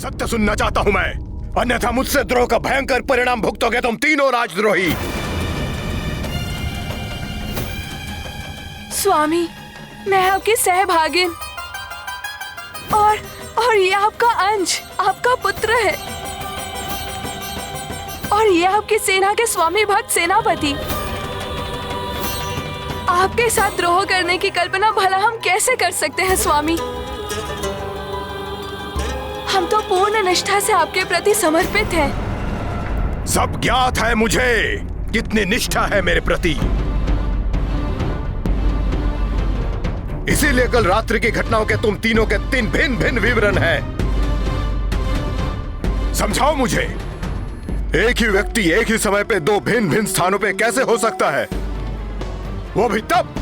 सत्य सुनना चाहता हूं मैं, अन्यथा मुझसे द्रोह का भयंकर परिणाम भुगतोगे तुम तीनों राजद्रोही। स्वामी, मैं आपकी सहभागिन और ये आपका अंश, आपका पुत्र है, और ये आपकी सेना के स्वामी भक्त सेनापति। आपके साथ द्रोह करने की कल्पना भला हम कैसे कर सकते हैं स्वामी? हम तो पूर्ण निष्ठा से आपके प्रति समर्पित हैं। सब ज्ञात है मुझे कितनी निष्ठा है मेरे प्रति। इसीलिए कल रात्रि की घटनाओं के तुम तीनों के 3 भिन्न भिन्न विवरण हैं। समझाओ मुझे, एक ही व्यक्ति एक ही समय पे 2 भिन्न भिन्न स्थानों पे कैसे हो सकता है? वो भी तब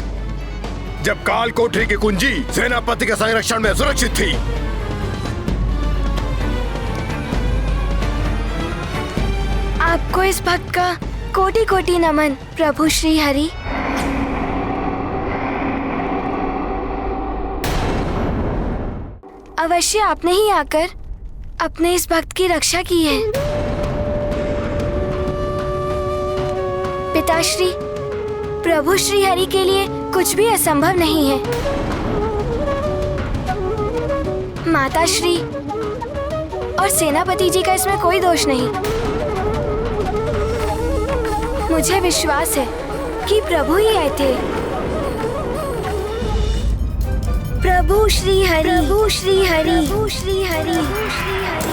जब काल कोठरी की कुंजी सेनापति के संरक्षण में सुरक्षित थी। आपको इस भक्त का कोटि कोटि नमन प्रभु श्री हरि। अवश्य आपने ही आकर अपने इस भक्त की रक्षा की है। पिताश्री, प्रभु श्री हरि के लिए कुछ भी असंभव नहीं है। माताश्री और सेनापति जी का इसमें कोई दोष नहीं। मुझे विश्वास है कि प्रभु ही आए थे। प्रभु श्री हरि, प्रभु श्री हरि, प्रभु श्री हरि, प्रभु श्री हरि।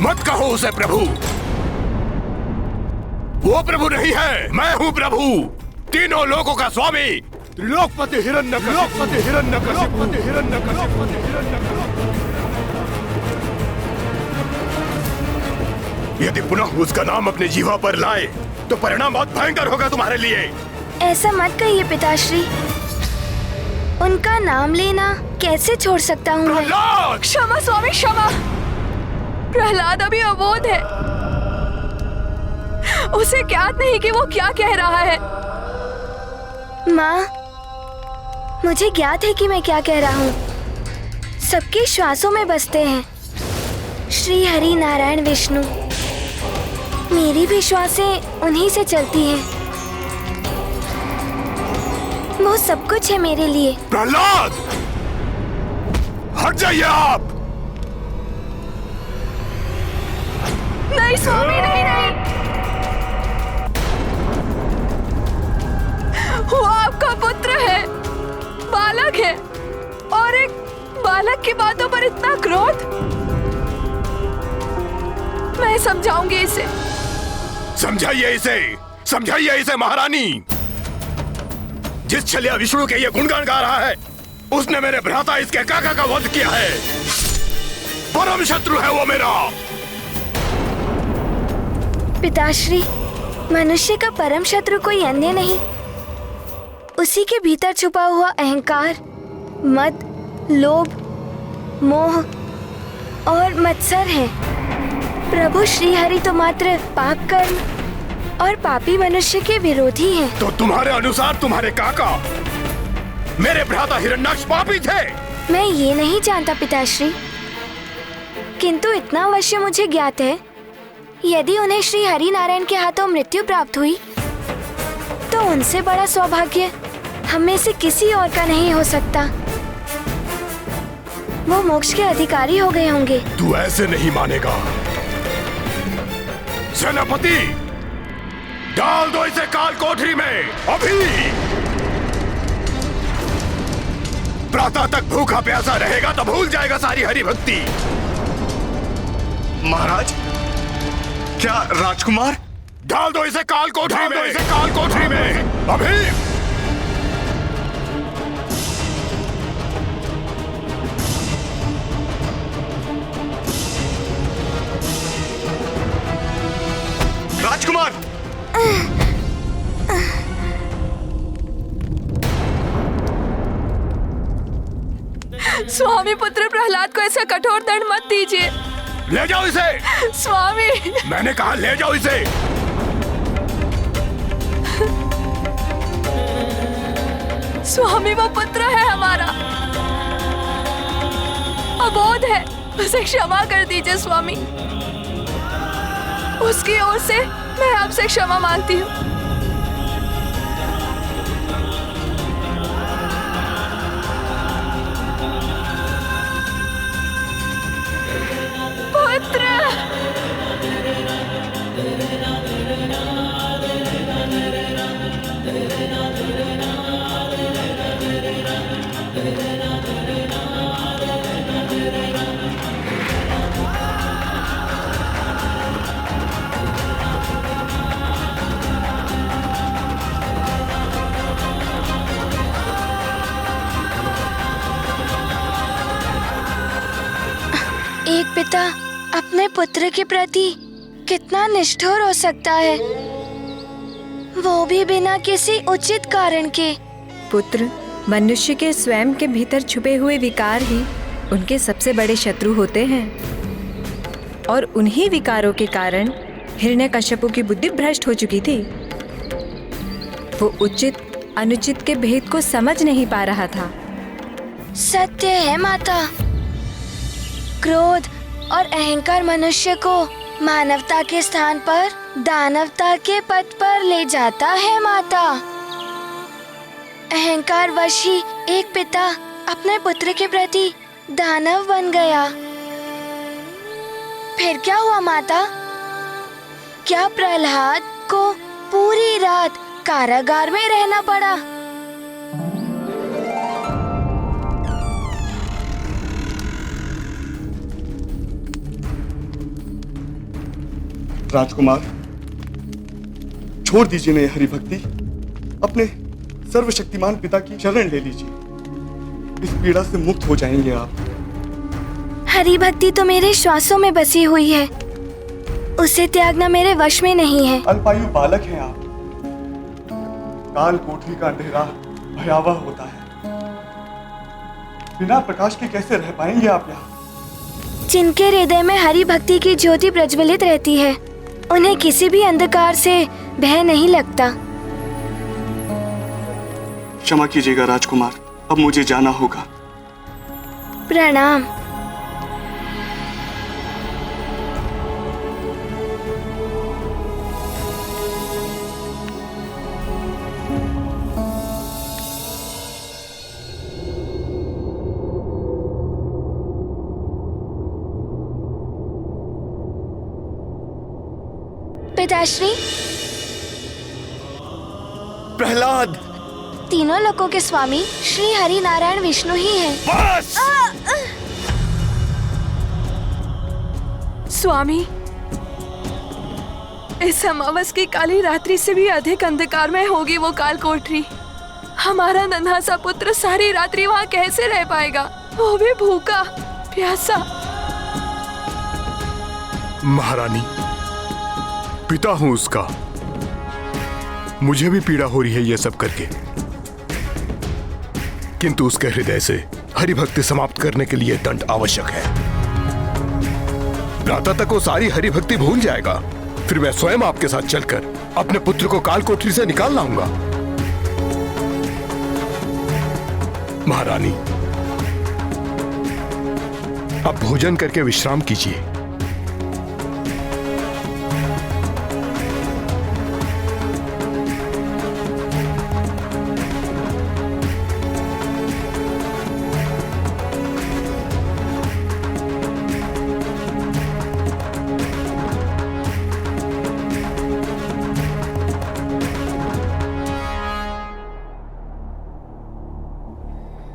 मत कहो उसे प्रभु, वो प्रभु नहीं है, मैं हूँ प्रभु, तीनों लोगों का स्वामी, त्रिलोकपति हिरण्यकशिपु, लोकपति हिरण्यकशिपु, लोकपति हिरण्यकशिपु, लोकपति हिरण्यकशिपु। यदि पुनः उसका नाम अपने जीवा पर लाए तो परिणाम बहुत भयंकर होगा तुम्हारे लिए। ऐसा मत कहिए पिताश्री, उनका नाम लेना कैसे छोड़ सकता हूँ मैं? क्षमा स्वामी, क्षमा। प्रहलाद अभी अबोध है, उसे ज्ञात नहीं कि वो क्या कह रहा है। माँ, मुझे ज्ञात है कि मैं क्या कह रहा हूँ। सबके श्वासों में बसते हैं श्री हरि नारायण विष्णु। मेरी भी श्वासें उन्हीं से चलती हैं। वो सब कुछ है मेरे लिए। प्रहलाद, हट जाइए आप। नहीं स्वामी, नहीं नहीं, वो आपका पुत्र है, बालक है, और एक बालक की बातों पर इतना क्रोध। मैं समझाऊंगी इसे। समझाइए इसे, समझाइए इसे महारानी। जिस छलिया विष्णु के ये गुणगान गा रहा है, उसने मेरे भ्राता इसके काका का वध किया है। परम शत्रु है वो मेरा। पिताश्री, मनुष्य का परम शत्रु कोई अन्य नहीं, उसी के भीतर छुपा हुआ अहंकार, मद, लोभ, मोह और मत्सर है। प्रभु श्री हरि तो मात्र पाप कर्म और पापी मनुष्य के विरोधी हैं। तो तुम्हारे अनुसार तुम्हारे काका मेरे भ्राता हिरण्याक्ष पापी थे? मैं ये नहीं जानता पिताश्री, किंतु इतना अवश्य मुझे ज्ञात है, यदि उन्हें श्री हरि नारायण के हाथों मृत्यु प्राप्त हुई तो उनसे बड़ा सौभाग्य हम में से किसी और का नहीं हो सकता। वो मोक्ष के अधिकारी हो गए होंगे। तू ऐसे नहीं मानेगा। सेनापति, डाल दो इसे काल कोठरी में अभी। प्रातः तक भूखा प्यासा रहेगा तो भूल जाएगा सारी हरि भक्ति। महाराज, क्या राजकुमार? डाल दो इसे काल कोठरी में, इसे काल कोठरी में अभी। राजकुमार! स्वामी, पुत्र प्रहलाद को ऐसा कठोर दंड मत दीजिए। ले जाओ इसे। स्वामी, मैंने कहा ले जाओ इसे। स्वामी वो पुत्र है हमारा, अबोध है, उसे क्षमा कर दीजिए स्वामी। उसकी ओर से मैं आपसे क्षमा मांगती हूँ। पुत्र, एक पिता अपने पुत्र के प्रति कितना निष्ठुर हो सकता है, वो भी बिना किसी उचित कारण के। पुत्र मनुष्य के स्वयं के भीतर छुपे हुए विकार ही उनके सबसे बड़े शत्रु होते हैं, और उन्हीं विकारों के कारण हिरण्यकश्यपु की बुद्धि भ्रष्ट हो चुकी थी। वो उचित अनुचित के भेद को समझ नहीं पा रहा था। सत्य है माता, क्रोध और अहंकार मनुष्य को मानवता के स्थान पर दानवता के पथ पर ले जाता है माता। अहंकार वश ही एक पिता अपने पुत्र के प्रति दानव बन गया। फिर क्या हुआ माता? क्या प्रहलाद को पूरी रात कारागार में रहना पड़ा? राजकुमार, छोड़ दीजिए ना ये हरि भक्ति, अपने सर्वशक्तिमान पिता की शरण ले लीजिए। इस पीड़ा से मुक्त हो जाएंगे आप। हरि भक्ति तो मेरे श्वासों में बसी हुई है, उसे त्यागना मेरे वश में नहीं है। अल्पायु बालक हैं आप। काल कोठरी का अंधेरा भयावह होता है, बिना प्रकाश के कैसे रह पाएंगे आप यहाँ? जिनके हृदय में हरि भक्ति की ज्योति प्रज्वलित रहती है, उन्हें किसी भी अंधकार से भय नहीं लगता। क्षमा कीजिएगा राजकुमार, अब मुझे जाना होगा। प्रणाम। पिताश्री, प्रहलाद, तीनों लोकों के स्वामी श्री हरि नारायण विष्णु ही हैं। बस! स्वामी, इस अमावस की काली रात्रि से भी अधिक अंधकार में होगी वो काल कोठरी। हमारा नन्हा सा पुत्र सारी रात्रि वहाँ कैसे रह पाएगा, वो भी भूखा प्यासा। महारानी, पिता हूं उसका, मुझे भी पीड़ा हो रही है ये सब करके, किंतु उसके हृदय से हरि भक्ति समाप्त करने के लिए दंड आवश्यक है। प्रातः तक वो सारी हरि भक्ति भूल जाएगा, फिर मैं स्वयं आपके साथ चलकर अपने पुत्र को काल कोठरी से निकाल लाऊंगा। महारानी, अब भोजन करके विश्राम कीजिए।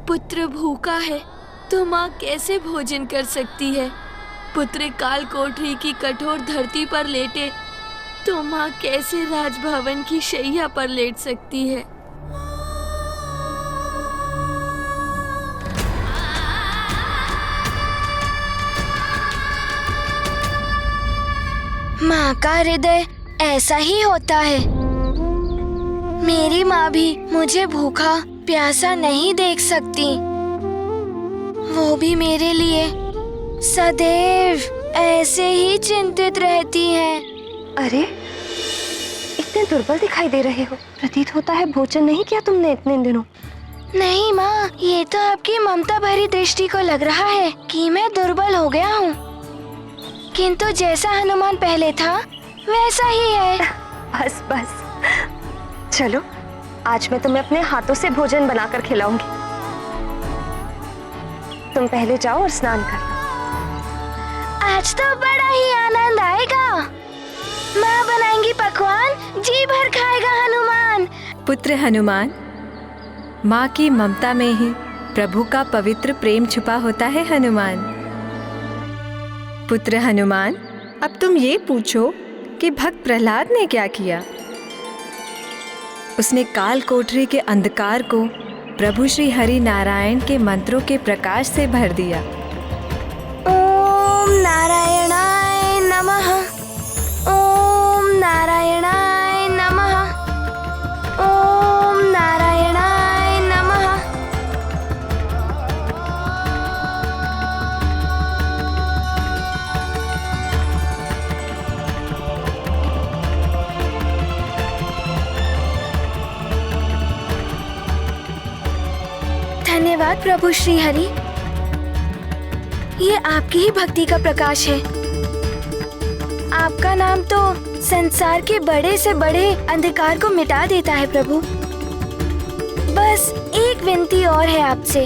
पुत्र भूखा है तो माँ कैसे भोजन कर सकती है? पुत्र काल कोठरी की कठोर धरती पर लेटे तो माँ कैसे राजभवन की शैया पर लेट सकती है? माँ का हृदय ऐसा ही होता है। मेरी माँ भी मुझे भूखा प्यासा नहीं देख सकती। वो भी मेरे लिए सदैव ऐसे ही चिंतित रहती हैं। अरे, इतने दुर्बल दिखाई दे रहे हो। प्रतीत होता है भोजन नहीं किया तुमने इतने दिनों। नहीं माँ, ये तो आपकी ममता भरी दृष्टि को लग रहा है कि मैं दुर्बल हो गया हूँ, किंतु जैसा हनुमान पहले था वैसा ही है। बस बस, चलो आज मैं तुम्हें अपने हाथों से भोजन बनाकर खिलाऊंगी। तुम पहले जाओ और स्नान कर। आज तो बड़ा ही आनंद आएगा। माँ बनाएंगी पकवान, जी भर खाएगा हनुमान। पुत्र हनुमान, माँ की ममता में ही प्रभु का पवित्र प्रेम छुपा होता है हनुमान। पुत्र हनुमान, अब तुम ये पूछो कि भक्त प्रहलाद ने क्या किया। उसने काल कोठरी के अंधकार को प्रभु श्री हरि नारायण के मंत्रों के प्रकाश से भर दिया। ओम नारायणाय नमः, ओम नारायणाय नमः, ओम नारायणाय नमः। धन्यवाद प्रभु श्री हरि, ये आपकी ही भक्ति का प्रकाश है। आपका नाम तो संसार के बड़े से बड़े अंधकार को मिटा देता है प्रभु। बस एक विनती और है आपसे।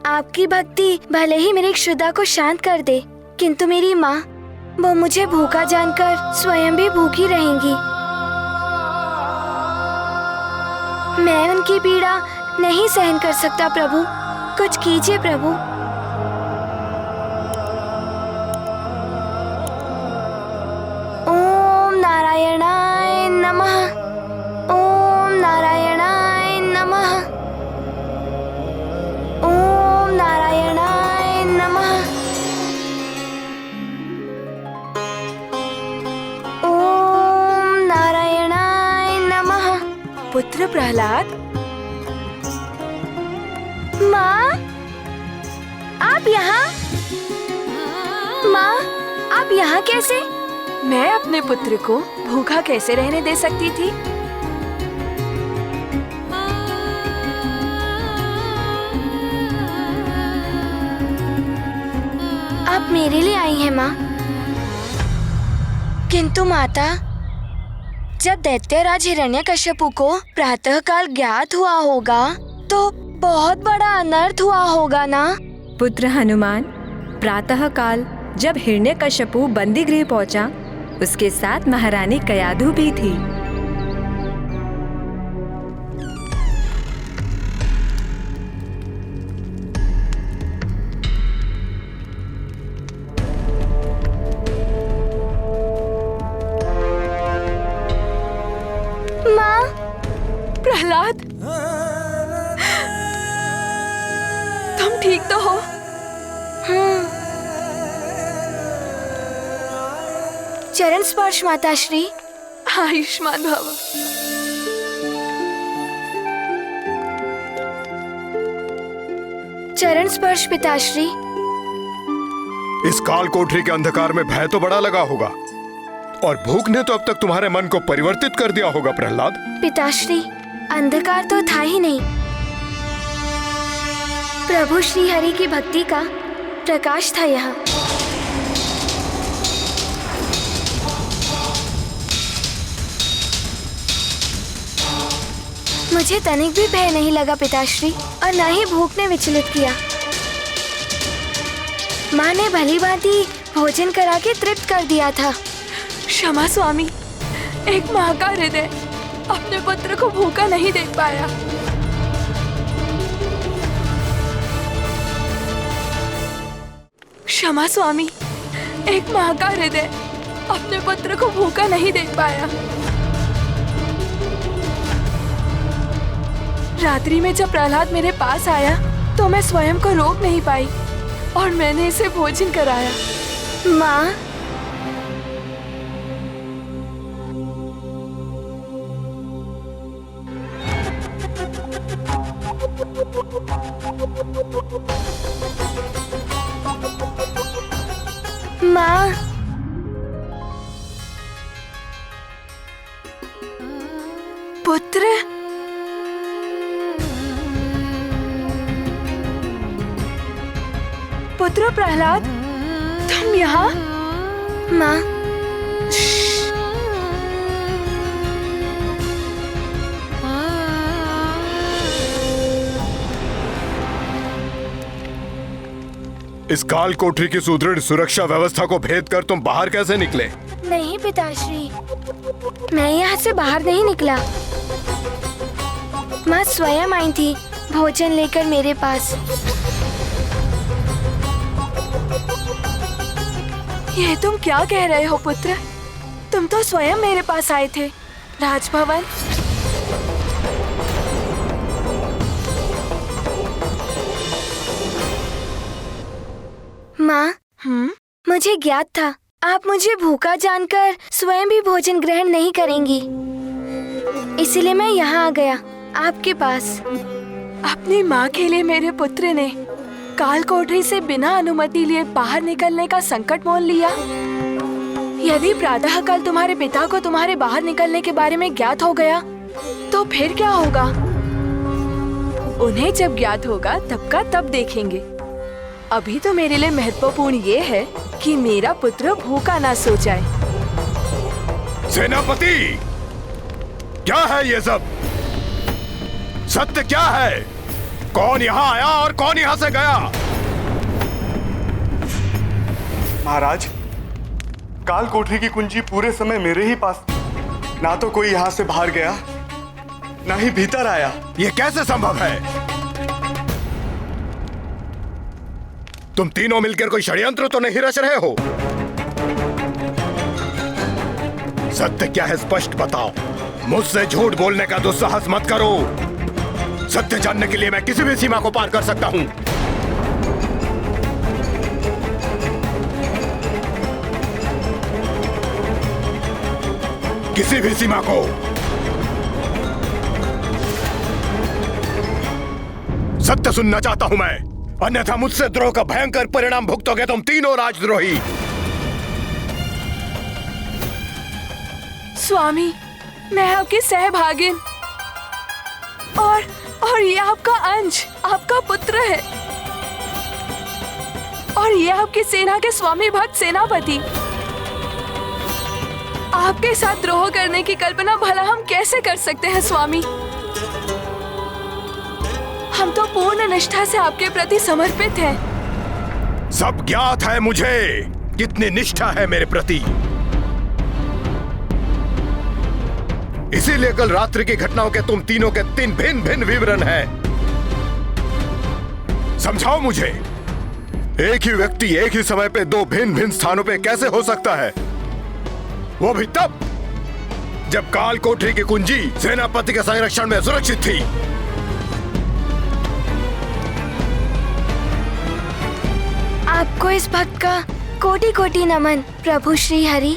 आपकी भक्ति भले ही मेरी क्षुधा को शांत कर दे, किंतु मेरी माँ, वो मुझे भूखा जानकर स्वयं भी भूखी रहेंगी। मैं उनकी पीड़ा नहीं सहन कर सकता प्रभु, कुछ कीजिए प्रभु। ओम नारायणाय नमः, ओम नारायणाय नमः, ओम नारायणाय नमः, ओम नारायणाय नमः। पुत्र प्रहलाद, माँ, आप यहाँ? माँ, आप यहाँ कैसे? मैं अपने पुत्र को भूखा कैसे रहने दे सकती थी? आप मेरे लिए आई हैं माँ। किंतु माता, जब दैत्यराज हिरण्यकश्यपु को प्रातःकाल ज्ञात हुआ होगा तो बहुत बड़ा अनर्थ हुआ होगा ना? पुत्र हनुमान, प्रातःकाल जब हिरण्यकश्यपु बंदी गृह पहुंचा, उसके साथ महारानी कयाधु भी थी। माँ, प्रहलाद, तुम ठीक तो हो? चरण स्पर्श माताश्री। आयुष्मान भव। चरण स्पर्श पिताश्री। इस काल कोठरी के अंधकार में भय तो बड़ा लगा होगा, और भूख ने तो अब तक तुम्हारे मन को परिवर्तित कर दिया होगा प्रहलाद। पिताश्री, अंधकार तो था ही नहीं, प्रभु श्री हरि की भक्ति का प्रकाश था यहाँ। मुझे तनिक भी भय नहीं लगा पिताश्री, और न ही भूख ने विचलित किया। माँ ने भली भांति भोजन करा के तृप्त कर दिया था। क्षमा स्वामी, एक माँ का हृदय अपने पुत्र को भूखा नहीं देख पाया। क्षमा स्वामी, एक माँ का हृदय अपने पुत्र को भूखा नहीं देख पाया। रात्रि में जब प्रहलाद मेरे पास आया तो मैं स्वयं को रोक नहीं पाई और मैंने इसे भोजन कराया। माँ, माँ, पुत्र, पुत्र प्रहलाद, तुम यहाँ? माँ, इस काल कोठरी की सुदृढ़ सुरक्षा व्यवस्था को भेद कर तुम बाहर कैसे निकले? नहीं पिताश्री, मैं यहाँ से बाहर नहीं निकला। माँ स्वयं आई थी भोजन लेकर मेरे पास। ये तुम क्या कह रहे हो पुत्र? तुम तो स्वयं मेरे पास आए थे राजभवन। माँ, मुझे ज्ञात था आप मुझे भूखा जानकर स्वयं भी भोजन ग्रहण नहीं करेंगी, इसलिए मैं यहाँ आ गया आपके पास। अपनी माँ के लिए मेरे पुत्र ने काल कोठरी से बिना अनुमति लिए बाहर निकलने का संकट मोल लिया। यदि प्रातः काल तुम्हारे पिता को तुम्हारे बाहर निकलने के बारे में ज्ञात हो गया तो फिर क्या होगा? उन्हें जब ज्ञात होगा तब का तब देखेंगे। अभी तो मेरे लिए महत्वपूर्ण ये है कि मेरा पुत्र भूखा ना सो जाए। सेनापति, क्या है ये सब? सत्य क्या है? कौन यहाँ आया और कौन यहाँ से गया? महाराज, काल कोठरी की कुंजी पूरे समय मेरे ही पास, ना तो कोई यहाँ से बाहर गया ना ही भीतर आया। ये कैसे संभव है? तुम तीनों मिलकर कोई षड्यंत्र तो नहीं रच रहे हो? सत्य क्या है स्पष्ट बताओ। मुझसे झूठ बोलने का दुस्साहस मत करो। सत्य जानने के लिए मैं किसी भी सीमा को पार कर सकता हूं। किसी भी सीमा को। सत्य सुनना चाहता हूं मैं, अन्यथा मुझसे द्रोह का भयंकर परिणाम भुगतोगे तुम तीनों राजद्रोही। स्वामी, मैं आपकी सहभागिन और ये आपका अंश, आपका पुत्र है। और ये आपकी सेना के स्वामी भक्त सेनापति। आपके साथ द्रोह करने की कल्पना भला हम कैसे कर सकते हैं स्वामी? हम तो पूर्ण निष्ठा से आपके प्रति समर्पित हैं। सब ज्ञात है मुझे कितनी निष्ठा है मेरे प्रति। इसीलिए कल रात्रि की घटनाओं के तुम तीनों के 3 भिन्न भिन्न विवरण हैं। समझाओ मुझे, एक ही व्यक्ति एक ही समय पे 2 भिन्न भिन्न स्थानों पे कैसे हो सकता है? वो भी तब जब काल कोठरी की कुंजी सेनापति के संरक्षण में सुरक्षित थी। आपको इस भक्त का कोटि कोटि नमन प्रभु श्री हरि।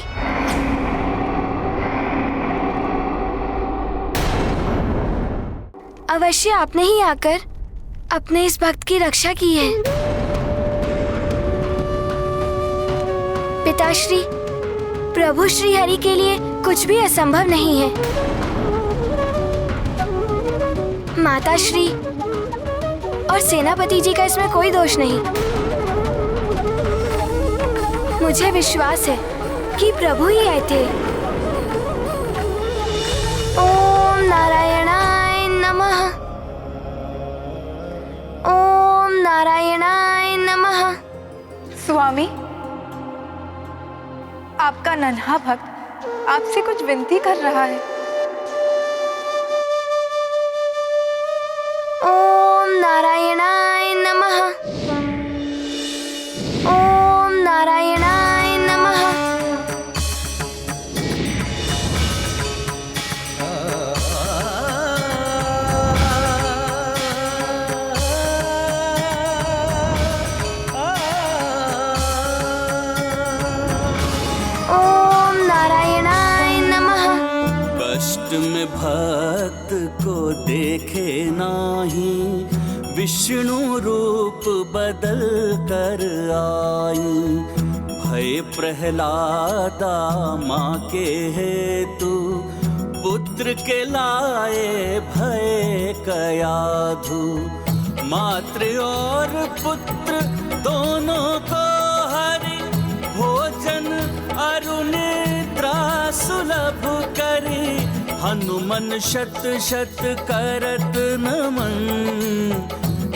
अवश्य आपने ही आकर अपने इस भक्त की रक्षा की है। पिताश्री, प्रभु श्री हरि के लिए कुछ भी असंभव नहीं है। माताश्री और सेनापति जी का इसमें कोई दोष नहीं। मुझे विश्वास है कि प्रभु ही आए थे। ओम नारायणाय नमः। ओम नारायणाय नमः। स्वामी, आपका नन्हा भक्त आपसे कुछ विनती कर रहा है। ओम नारायणाय नमः। ओम नारायणाय नमः। ओम नारायणाय नमः। कष्ट में भक्त को देखे नाही, विष्णु रूप बदल कर आई। भय प्रहलादा माँ के हेतु, पुत्र के लाए भय कयाधु। मातृ और पुत्र दोनों को हरि भोजन अरुनिद्रा सुलभ करी, हनुमन शत शत करत नमन,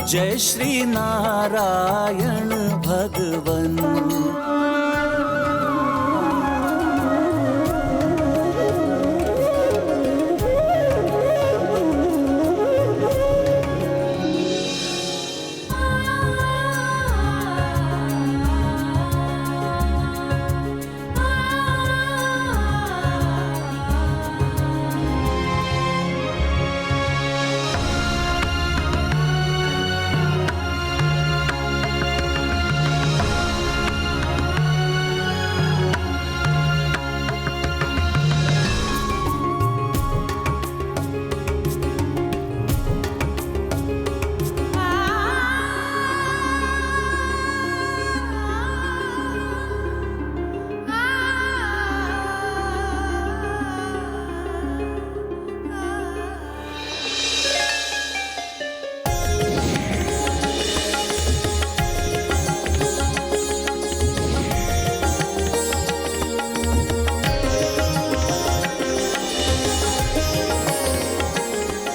जय श्री नारायण भगवन।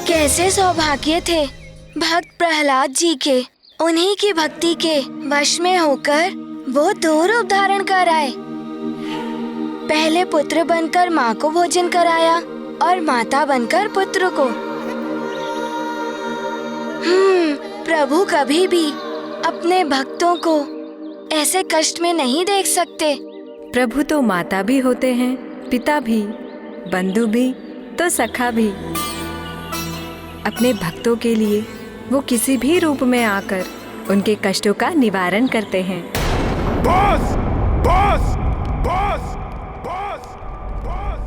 कैसे सौभाग्य थे भक्त प्रहलाद जी के, उन्हीं की भक्ति के वश में होकर वो दो रूप धारण कर आए। पहले पुत्र बनकर माँ को भोजन कराया और माता बनकर पुत्र को। प्रभु कभी भी अपने भक्तों को ऐसे कष्ट में नहीं देख सकते। प्रभु तो माता भी होते हैं, पिता भी, बंधु भी, तो सखा भी। अपने भक्तों के लिए वो किसी भी रूप में आकर उनके कष्टों का निवारण करते हैं। बस, बस, बस, बस, बस,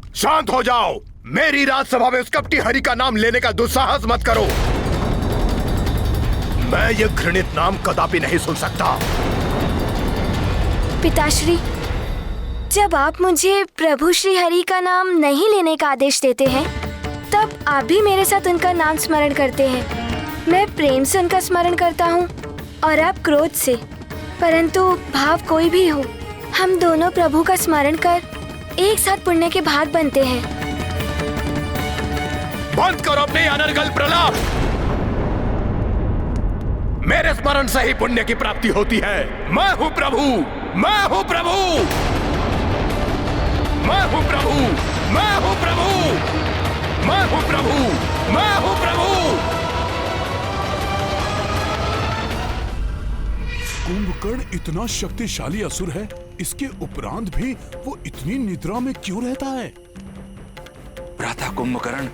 बस। शांत हो जाओ। मेरी राजसभा में उस कपटी हरि का नाम लेने का दुस्साहस मत करो। मैं ये घृणित नाम कदापि नहीं सुन सकता। पिताश्री, जब आप मुझे प्रभु श्री हरि का नाम नहीं लेने का आदेश देते हैं, तब आप भी मेरे साथ उनका नाम स्मरण करते हैं। मैं प्रेम से उनका स्मरण करता हूँ और आप क्रोध से। परंतु भाव कोई भी हो, हम दोनों प्रभु का स्मरण कर एक साथ पुण्य के भाग बनते हैं। बंद करो अपने अनर्गल प्रलाप। मेरे स्मरण से ही पुण्य की प्राप्ति होती है। मैं हूँ प्रभु, मैं हूँ प्रभु, मैं हूँ प्रभु, मैं हूँ प्रभु, मैं हूँ प्रभु, मैं हूँ प्रभु। कुंभकर्ण इतना शक्तिशाली असुर है, इसके उपरांत भी वो इतनी निद्रा में क्यों रहता है? भ्राता कुंभकर्ण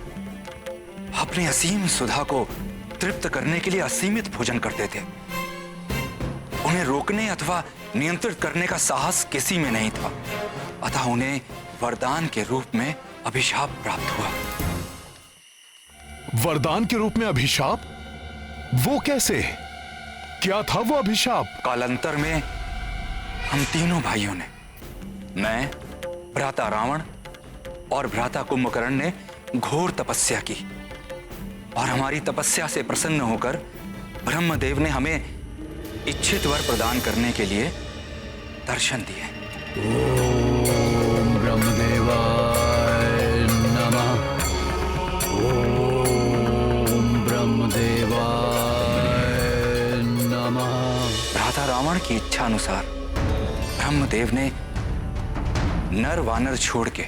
अपनी असीम सुधा को तृप्त करने के लिए असीमित भोजन करते थे। उन्हें रोकने अथवा नियंत्रित करने का साहस किसी में नहीं था, अतः उन्हें वरदान के रूप में अभिशाप प्राप्त हुआ। वरदान के रूप में अभिशाप? वो कैसे? क्या था वो अभिशाप? कालांतर में हम तीनों भाइयों ने, मैं, भ्राता रावण और भ्राता कुंभकर्ण ने घोर तपस्या की और हमारी तपस्या से प्रसन्न होकर ब्रह्मदेव ने हमें इच्छित वर प्रदान करने के लिए दर्शन दिए। ओम ब्रह्मदेवाय नमः। ओम ब्रह्मदेवाय नमः। भ्राता रावण की इच्छा अनुसार ब्रह्मदेव ने नर वानर छोड़ के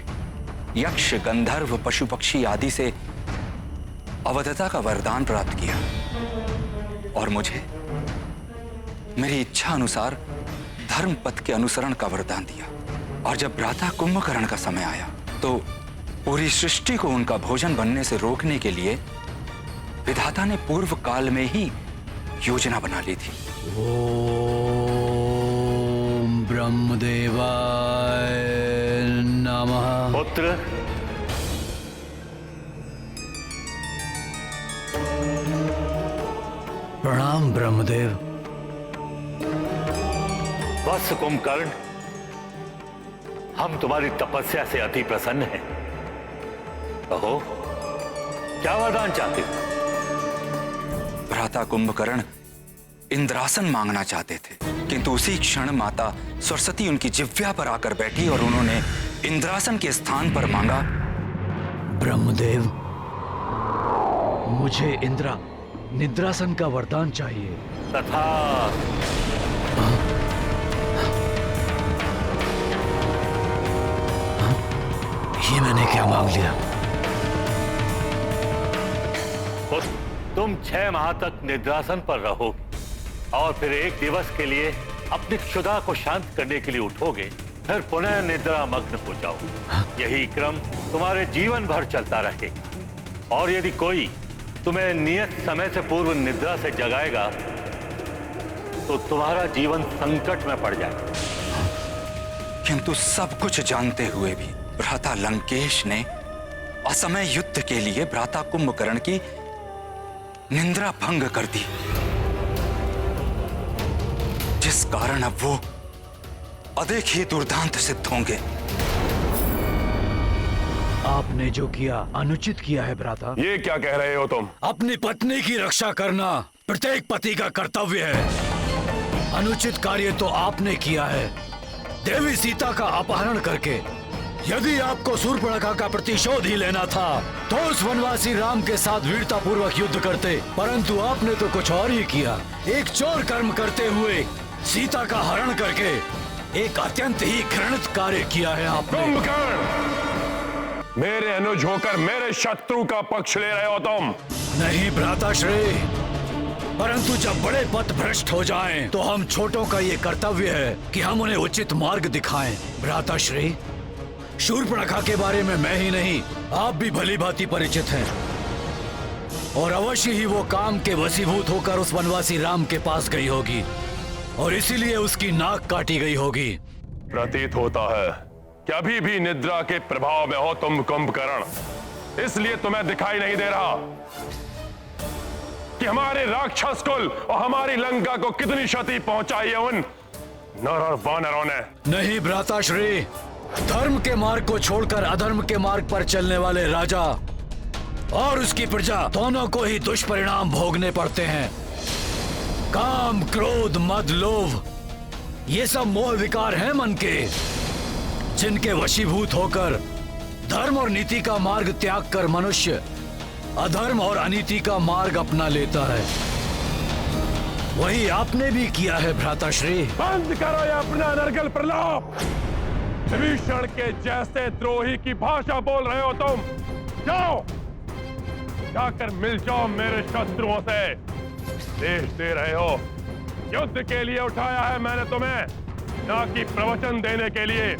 यक्ष, गंधर्व, पशु पक्षी आदि से अवधता का वरदान प्राप्त किया और मुझे मेरी इच्छा अनुसार धर्म पथ के अनुसरण का वरदान दिया। और जब भ्राता कुंभकर्ण का समय आया तो पूरी सृष्टि को उनका भोजन बनने से रोकने के लिए विधाता ने पूर्व काल में ही योजना बना ली थी। ओम ब्रह्मदेवाय नमः। पुत्र, प्रणाम ब्रह्मदेव। वत्स कुंभकर्ण, हम तुम्हारी तपस्या से अति प्रसन्न हैं। कहो, क्या वरदान चाहते हो? भ्राता कुंभकर्ण इंद्रासन मांगना चाहते थे, किंतु उसी क्षण माता सरस्वती उनकी जिह्वा पर आकर बैठी और उन्होंने इंद्रासन के स्थान पर मांगा, ब्रह्मदेव, मुझे निद्रासन का वरदान चाहिए। तथा ये मैंने क्या मांग लिया? तुम 6 माह तक निद्रासन पर रहोगे और फिर एक दिवस के लिए अपनी क्षुधा को शांत करने के लिए उठोगे, फिर पुनः निद्रा मग्न हो जाओगे। यही क्रम तुम्हारे जीवन भर चलता रहेगा और यदि कोई तुम्हें नियत समय से पूर्व निद्रा से जगाएगा तो तुम्हारा जीवन संकट में पड़ जाएगा। किंतु सब कुछ जानते हुए भी भ्राता लंकेश ने असमय युद्ध के लिए भ्राता कुंभकर्ण की निंद्रा भंग कर दी, जिस कारण अब वो अधिक ही दुर्दांत सिद्ध होंगे। आपने जो किया अनुचित किया है भ्राता। ये क्या कह रहे हो तुम? अपनी पत्नी की रक्षा करना प्रत्येक पति का कर्तव्य है। अनुचित कार्य तो आपने किया है, देवी सीता का अपहरण करके। यदि आपको शूर्पणखा का प्रतिशोध ही लेना था तो उस वनवासी राम के साथ वीरता पूर्वक युद्ध करते, परंतु आपने तो कुछ और ही किया। एक चोर कर्म करते हुए सीता का हरण करके एक अत्यंत ही घृणित कार्य किया है आपने। कुंभकर्ण, मेरे अनुज होकर मेरे शत्रु का पक्ष ले रहे हो तुम? नहीं भ्राताश्री, परंतु जब बड़े पथ भ्रष्ट हो जाएं, तो हम छोटों का ये कर्तव्य है कि हम उन्हें उचित मार्ग दिखाएं। भ्राताश्री, शूर्पणखा के बारे में मैं ही नहीं, आप भी भली भांति परिचित हैं और अवश्य ही वो काम के वशीभूत होकर उस वनवासी राम के पास गई होगी और इसीलिए उसकी नाक काटी गई होगी। प्रतीत होता है कि अभी भी निद्रा के प्रभाव में हो तुम कुंभकर्ण, इसलिए तुम्हें दिखाई नहीं दे रहा कि हमारे राक्षस कुल और हमारी लंका को कितनी क्षति पहुंचाई है उन नर और वानरों ने। नहीं भ्राताश्री, धर्म के मार्ग को छोड़कर अधर्म के मार्ग पर चलने वाले राजा और उसकी प्रजा दोनों को ही दुष्परिणाम भोगने पड़ते हैं। काम, क्रोध, मद, लोभ, ये सब मोह विकार हैं मन के, जिनके वशीभूत होकर धर्म और नीति का मार्ग त्याग कर मनुष्य अधर्म और अनीति का मार्ग अपना लेता है। वही आपने भी किया है भ्राताश्री। बंद करो ये अपना नरगल प्रलाप। विभीषण के जैसे द्रोही की भाषा बोल रहे हो तुम। जाओ, जाकर मिल जाओ मेरे शत्रुओं से। देश दे रहे हो, युद्ध के लिए उठाया है मैंने तुम्हें, ना कि प्रवचन देने के लिए।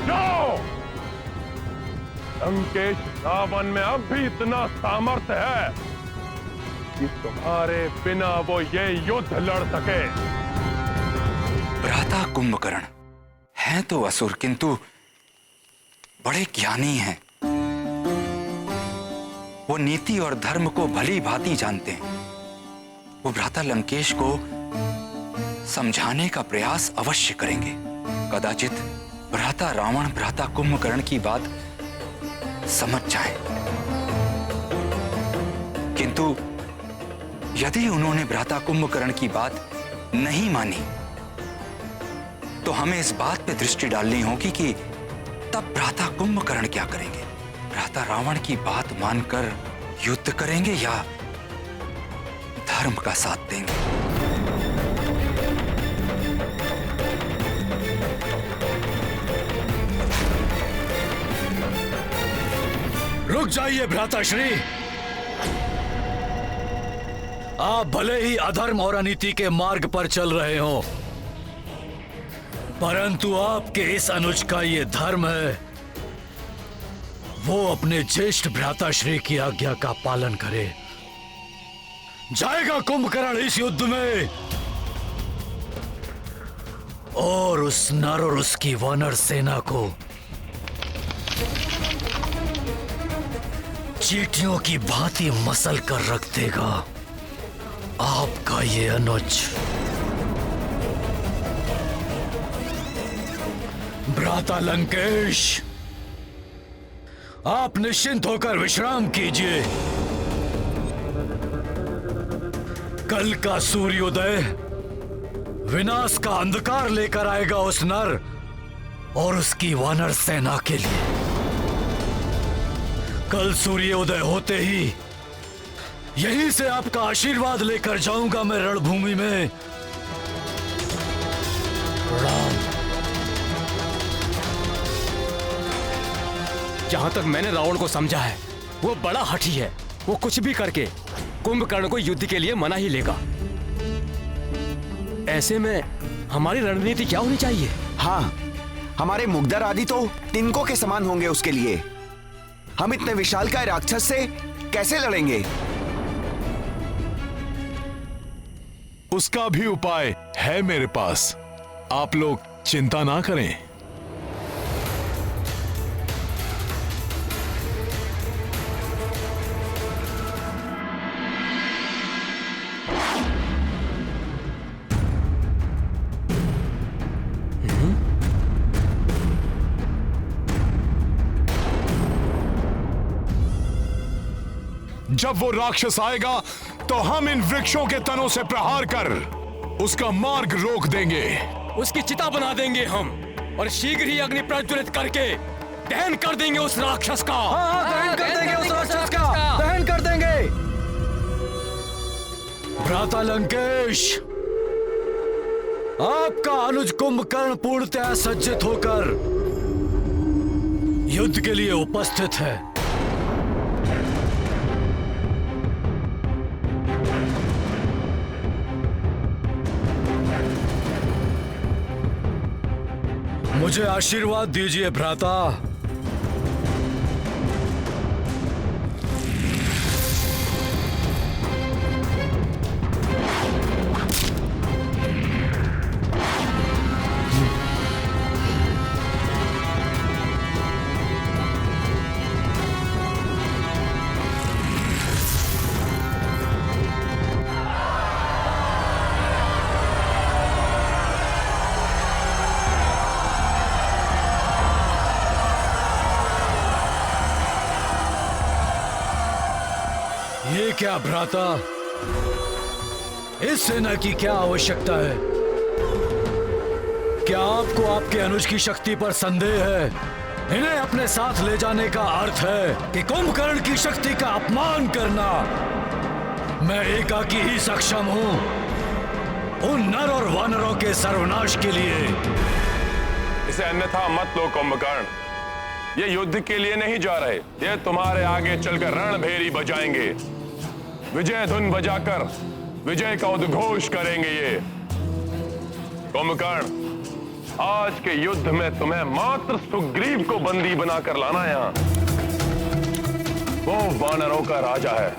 जाओ। लंकेश रावण में अब भी इतना सामर्थ्य है कि तुम्हारे बिना वो ये युद्ध लड़ सके। भ्राता कुंभकर्ण हैं तो असुर, किंतु बड़े ज्ञानी हैं। वो नीति और धर्म को भली भांति जानते हैं। वो भ्राता लंकेश को समझाने का प्रयास अवश्य करेंगे। कदाचित भ्राता रावण भ्राता कुंभकर्ण की बात समझ जाए, किंतु यदि उन्होंने भ्राता कुंभकर्ण की बात नहीं मानी तो हमें इस बात पे दृष्टि डालनी होगी कि तब भ्राता कुंभकर्ण क्या करेंगे। भ्राता रावण की बात मानकर युद्ध करेंगे या धर्म का साथ देंगे। रुक जाइए भ्राताश्री, आप भले ही अधर्म और अनीति के मार्ग पर चल रहे हो, परंतु आपके इस अनुज का ये धर्म है वो अपने ज्येष्ठ भ्राताश्री की आज्ञा का पालन करे। जाएगा कुंभकर्ण इस युद्ध में और उस नर और उसकी वानर सेना को चींटियों की भांति मसल कर रख देगा। आपका ये अनुज। भ्राता लंकेश, आप निश्चिंत होकर विश्राम कीजिए। कल का सूर्योदय विनाश का अंधकार लेकर आएगा उस नर और उसकी वानर सेना के लिए। कल सूर्योदय होते ही यहीं से आपका आशीर्वाद लेकर जाऊंगा मैं रणभूमि में। प्रणाम। जहां तक मैंने रावण को समझा है, वो बड़ा हठी है। वो कुछ भी करके कुंभकर्ण को युद्ध के लिए मना ही लेगा। ऐसे में हमारी रणनीति क्या होनी चाहिए? हाँ, हमारे मुग्धर आदि तो तिनकों के समान होंगे उसके लिए। हम इतने विशालकाय राक्षस से कैसे लड़ेंगे? उसका भी उपाय है मेरे पास। आप लोग चिंता ना करें। जब वो राक्षस आएगा तो हम इन वृक्षों के तनों से प्रहार कर उसका मार्ग रोक देंगे। उसकी चिता बना देंगे हम और शीघ्र ही अग्नि प्रज्वलित करके दहन कर देंगे उस राक्षस का। दहन कर देंगे उस राक्षस का, दहन कर देंगे। भ्राता लंकेश, आपका अनुज कुंभकर्ण पूर्णतः सज्जित होकर युद्ध के लिए उपस्थित है। मुझे आशीर्वाद दीजिए भ्राता। ये क्या भ्राता, इस सेना की क्या आवश्यकता है? क्या आपको आपके अनुज की शक्ति पर संदेह है? इन्हें अपने साथ ले जाने का अर्थ है कि कुंभकर्ण की शक्ति का अपमान करना। मैं एकाकी ही सक्षम हूं उन नर और वानरों के सर्वनाश के लिए। इसे अन्यथा मत लो कुंभकर्ण। ये युद्ध के लिए नहीं जा रहे, ये तुम्हारे आगे चलकर रणभेरी बजाएंगे। विजय धुन बजाकर विजय का उद्घोष करेंगे ये। कुंभकर्ण, आज के युद्ध में तुम्हें मात्र सुग्रीव को बंदी बनाकर लाना यहां। वो वानरों का राजा है,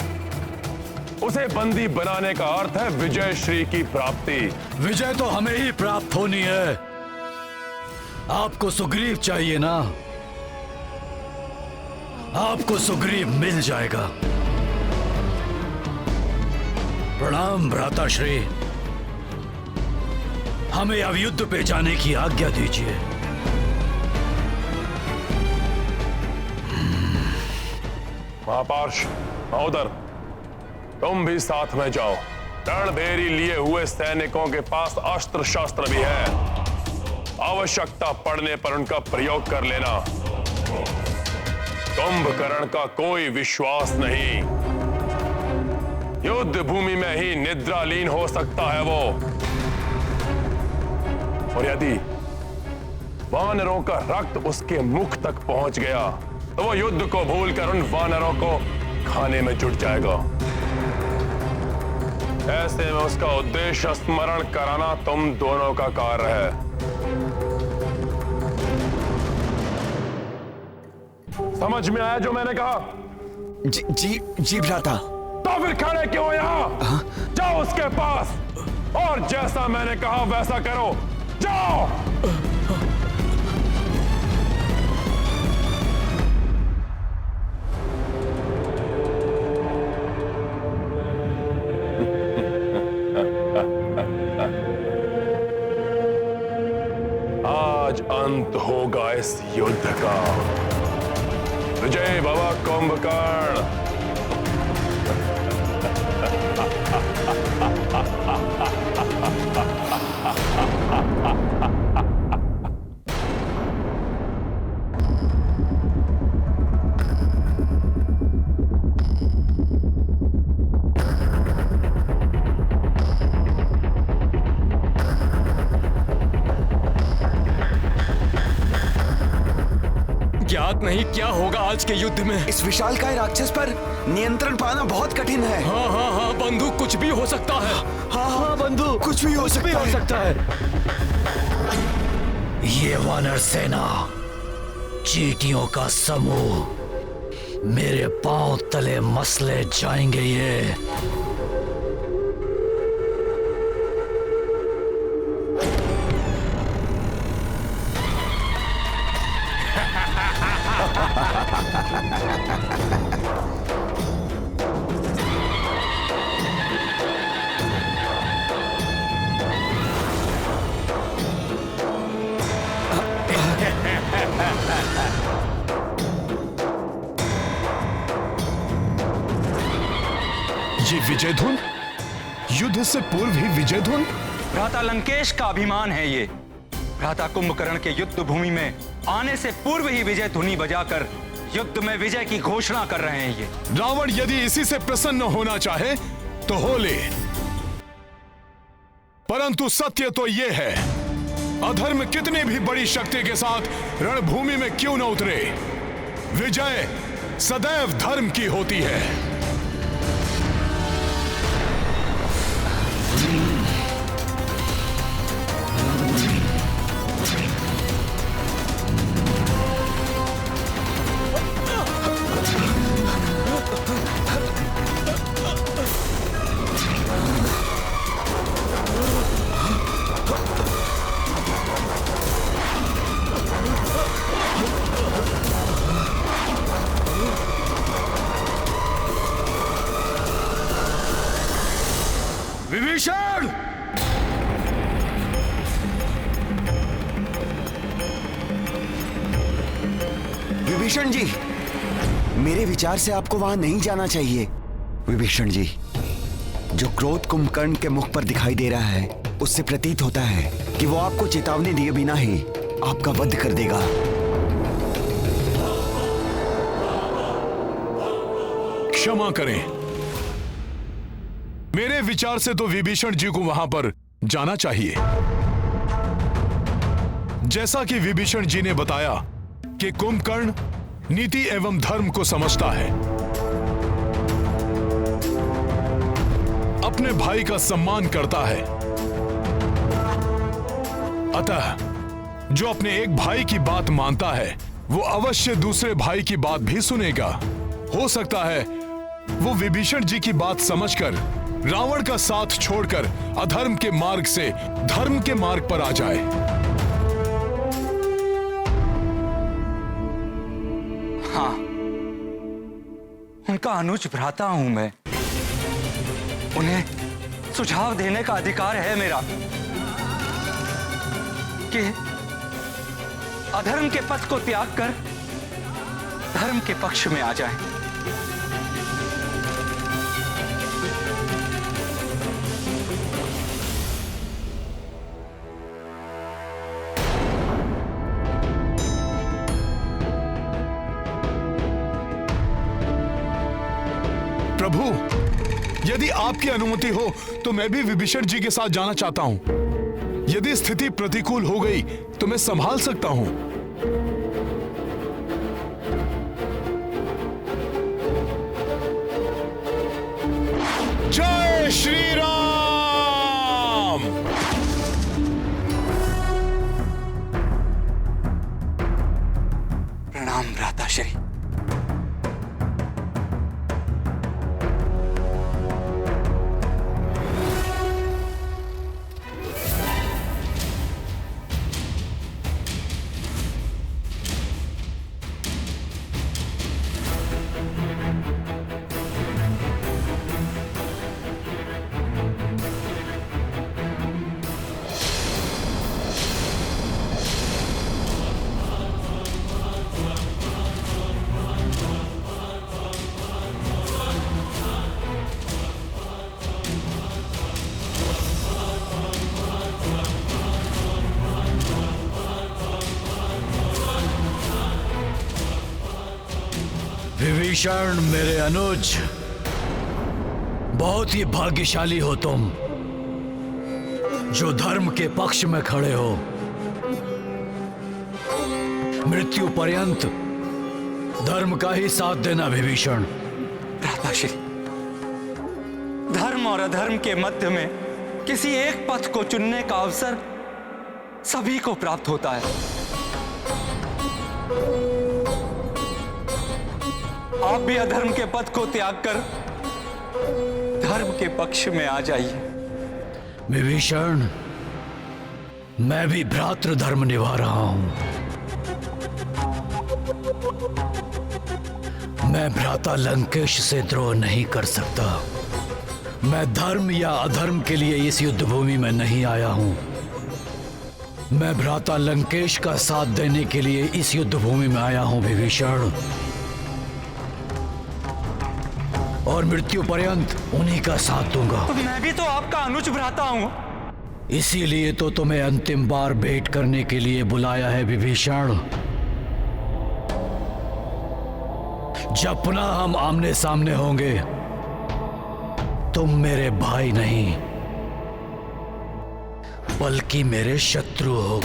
उसे बंदी बनाने का अर्थ है विजय श्री की प्राप्ति। विजय तो हमें ही प्राप्त होनी है। आपको सुग्रीव चाहिए ना? आपको सुग्रीव मिल जाएगा। प्रणाम भ्राताश्री, हमें अब युद्ध पे जाने की आज्ञा दीजिए। महापार्श महोदर, तुम भी साथ में जाओ। रणभेरी लिए हुए सैनिकों के पास अस्त्र शस्त्र भी है, आवश्यकता पड़ने पर उनका प्रयोग कर लेना। कुंभकर्ण का कोई विश्वास नहीं, युद्ध भूमि में ही निद्रालीन हो सकता है वो। और यदि वानरों का रक्त उसके मुख तक पहुंच गया तो वो युद्ध को भूलकर उन वानरों को खाने में जुट जाएगा। ऐसे में उसका उद्देश्य स्मरण कराना तुम दोनों का कार्य है। समझ में आया जो मैंने कहा? जी भ्राता। तो फिर खड़े क्यों यहां? जाओ उसके पास और जैसा मैंने कहा वैसा करो। जाओ। आज अंत होगा इस युद्ध का। विजय भव कुंभकर्ण। ज्ञात नहीं क्या होगा आज के युद्ध में। इस विशालकाय राक्षस पर नियंत्रण पाना बहुत कठिन है। हाँ हाँ हाँ बंधु, कुछ भी हो सकता है। हाँ हाँ बंधु, कुछ भी हो सकता है। ये वानर सेना, चींटियों का समूह मेरे पांव तले मसले जाएंगे। ये ये विजय धुन, युद्ध से पूर्व ही विजय धुन। भ्राता लंकेश का अभिमान है ये। भ्राता कुंभकर्ण के युद्ध भूमि में आने से पूर्व ही विजय धुनी बजाकर युद्ध में विजय की घोषणा कर रहे हैं ये। रावण यदि इसी से प्रसन्न होना चाहे तो हो ले, परंतु सत्य तो यह है, अधर्म कितनी भी बड़ी शक्ति के साथ रणभूमि में क्यों न उतरे, विजय सदैव धर्म की होती है। विभीषण! विभीषण जी, मेरे विचार से आपको वहां नहीं जाना चाहिए। विभीषण जी, जो क्रोध कुंभकर्ण के मुख पर दिखाई दे रहा है, उससे प्रतीत होता है कि वो आपको चेतावनी दिए बिना ही आपका वध कर देगा। क्षमा करें, मेरे विचार से तो विभीषण जी को वहां पर जाना चाहिए। जैसा कि विभीषण जी ने बताया कि कुंभकर्ण नीति एवं धर्म को समझता है, अपने भाई का सम्मान करता है, अतः जो अपने एक भाई की बात मानता है वो अवश्य दूसरे भाई की बात भी सुनेगा। हो सकता है वो विभीषण जी की बात समझकर रावण का साथ छोड़कर अधर्म के मार्ग से धर्म के मार्ग पर आ जाए। हाँ, उनका अनुज भ्राता हूं मैं। उन्हें सुझाव देने का अधिकार है मेरा कि अधर्म के पथ को त्याग कर धर्म के पक्ष में आ जाए। प्रभु, यदि आपकी अनुमति हो तो मैं भी विभीषण जी के साथ जाना चाहता हूं। यदि स्थिति प्रतिकूल हो गई तो मैं संभाल सकता हूं। जय श्री राम। प्रणाम भ्राताश्री। विभीषण मेरे अनुज, बहुत ही भाग्यशाली हो तुम जो धर्म के पक्ष में खड़े हो। मृत्यु पर्यंत धर्म का ही साथ देना विभीषण। भ्राताश्री, धर्म और अधर्म के मध्य में किसी एक पथ को चुनने का अवसर सभी को प्राप्त होता है। आप भी अधर्म के पथ को त्याग कर धर्म के पक्ष में आ जाइए। विभीषण, मैं भी भ्रातृ धर्म निभा रहा हूं। मैं भ्राता लंकेश से द्रोह नहीं कर सकता। मैं धर्म या अधर्म के लिए इस युद्ध भूमि में नहीं आया हूं। मैं भ्राता लंकेश का साथ देने के लिए इस युद्ध भूमि में आया हूं विभीषण, और मृत्यु पर्यंत उन्हीं का साथ दूंगा। तो मैं भी तो आपका अनुज भ्राता हूं। इसीलिए तो तुम्हें अंतिम बार भेंट करने के लिए बुलाया है विभीषण। जब पुनः हम आमने सामने होंगे, तुम मेरे भाई नहीं बल्कि मेरे शत्रु हो।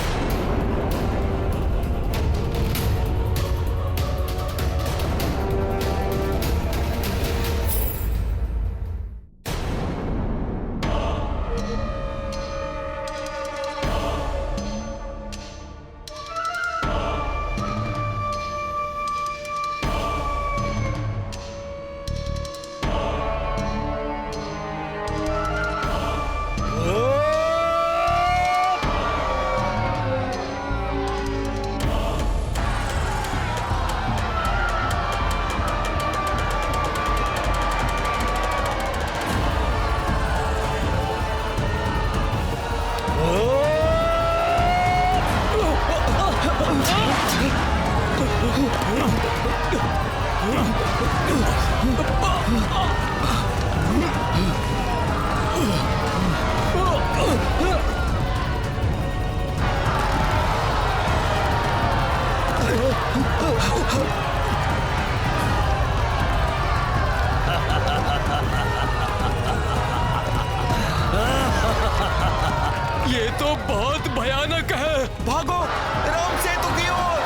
ये तो बहुत भयानक है। भागो राम सेतु की ओर।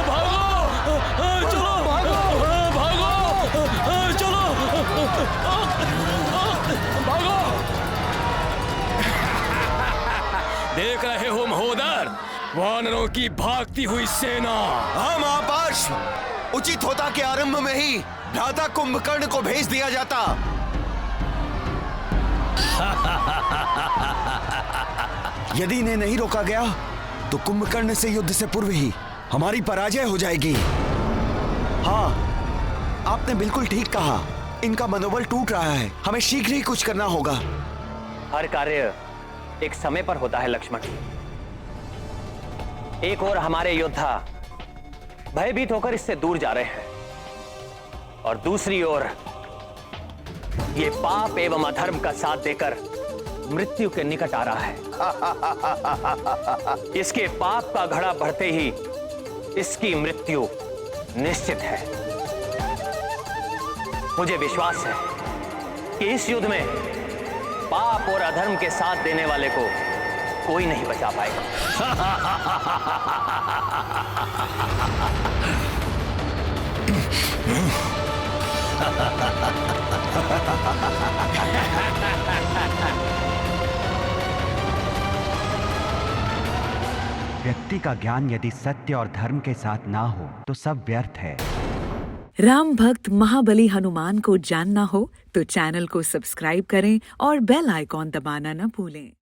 भागो, चलो भागो, चलो भागो। देख रहे हो महोदर, वानरों की भागती हुई सेना। हाँ महापाश, उचित होता कि आरंभ में ही भ्राता कुंभकर्ण को भेज दिया जाता। यदि इन्हें नहीं रोका गया तो कुंभकर्ण से युद्ध से पूर्व ही हमारी पराजय हो जाएगी। हाँ, आपने बिल्कुल ठीक कहा। इनका मनोबल टूट रहा है। हमें शीघ्र ही कुछ करना होगा। हर कार्य एक समय पर होता है लक्ष्मण। एक ओर हमारे योद्धा भयभीत होकर इससे दूर जा रहे हैं, और दूसरी ओर ये पाप एवं अधर्म का साथ देकर मृत्यु के निकट आ रहा है। इसके पाप का घड़ा बढ़ते ही इसकी मृत्यु निश्चित है। मुझे विश्वास है कि इस युद्ध में पाप और अधर्म के साथ देने वाले को कोई नहीं बचा पाएगा। व्यक्ति का ज्ञान यदि सत्य और धर्म के साथ ना हो तो सब व्यर्थ है। राम भक्त महाबली हनुमान को जानना हो तो चैनल को सब्सक्राइब करें और बेल आइकॉन दबाना न भूलें।